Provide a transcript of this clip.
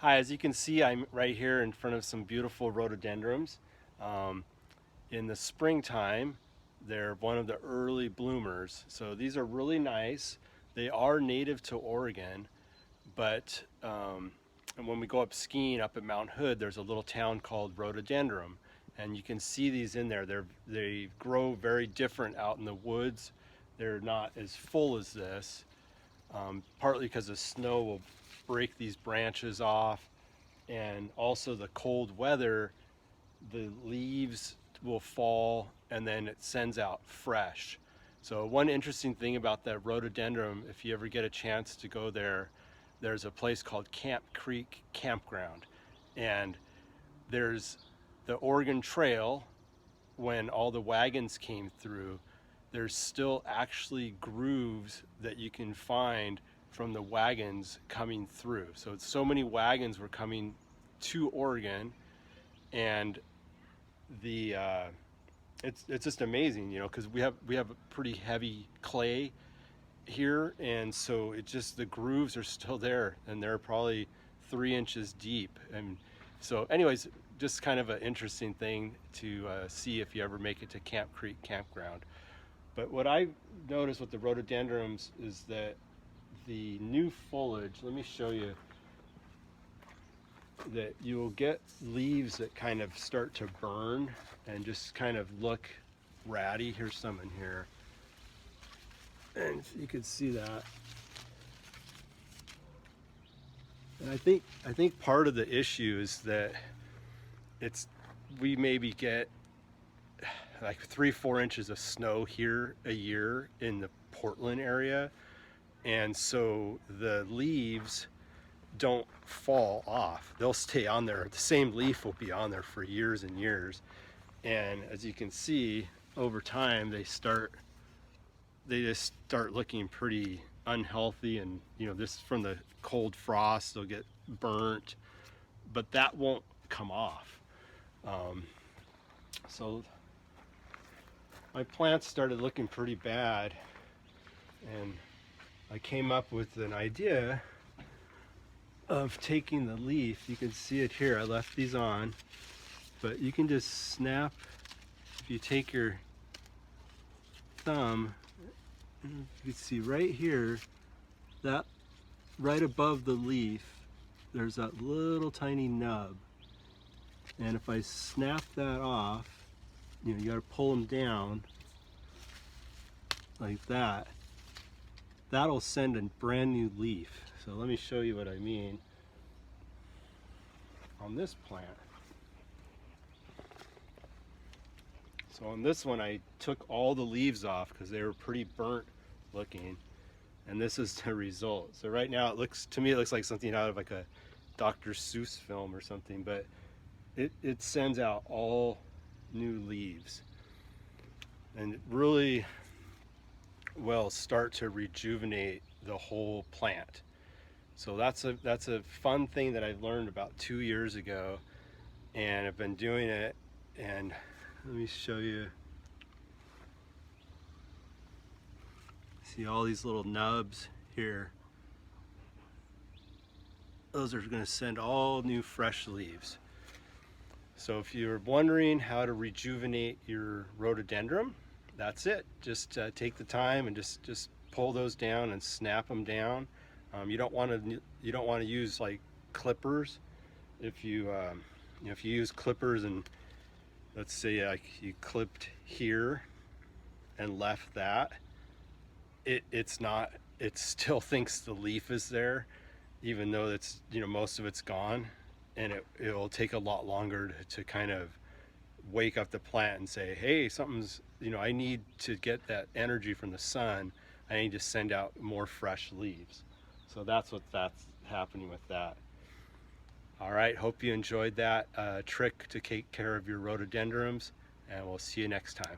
Hi, as you can see, I'm right here in front of some beautiful rhododendrons. Um, in the springtime, they're one of the early bloomers. So these are really nice. They are native to Oregon, but and when we go up skiing up at Mount Hood, there's a little town called Rhododendron, and you can see these in there. They grow very different out in the woods. They're not as full as this, partly because the snow will break these branches off, and also the cold weather, the leaves will fall and then it sends out fresh. So one interesting thing about that rhododendron, if you ever get a chance to go there, there's a place called Camp Creek Campground, and there's the Oregon Trail. When all the wagons came through, there's still actually grooves that you can find from the wagons coming through. So many wagons were coming to Oregon, and the it's just amazing, because we have a pretty heavy clay here, and so it just, the grooves are still there, and they're probably 3 inches deep. And so, anyways, just kind of an interesting thing to see if you ever make it to Camp Creek Campground. But what I noticed with the rhododendrons is that the new foliage, let me show you, that you'll get leaves that kind of start to burn and just kind of look ratty. Here's some in here, and you can see that. And I think part of the issue is that it's we maybe get like 3-4 inches of snow here a year in the Portland area, and so the leaves don't fall off. They'll stay on there. The same leaf will be on there for years and years. And as you can see, over time they just start looking pretty unhealthy, and this, from the cold frost, they'll get burnt, but that won't come off. So my plants started looking pretty bad, and I came up with an idea of taking the leaf. You can see it here. I left these on, but you can just snap. If you take your thumb, you can see right here, that right above the leaf, there's that little tiny nub. And if I snap that off, you got to pull them down like that. That'll send a brand new leaf. So let me show you what I mean on this plant. So on this one, I took all the leaves off because they were pretty burnt looking, and this is the result. So right now it looks like something out of like a Dr. Seuss film or something, but it sends out all new leaves, and it really will start to rejuvenate the whole plant. So that's a fun thing that I learned about 2 years ago, and I've been doing it. And let me show you. See all these little nubs here? Those are going to send all new fresh leaves. So if you're wondering how to rejuvenate your rhododendron, that's it. Just take the time and just pull those down and snap them down. You don't want to use like clippers. If you if you use clippers, and let's say like you clipped here and left that, it still thinks the leaf is there, even though it's, most of it's gone, and it'll take a lot longer to kind of wake up the plant and say, hey, something's, I need to get that energy from the sun. I need to send out more fresh leaves. So that's happening with that. All right, hope you enjoyed that trick to take care of your rhododendrons, and we'll see you next time.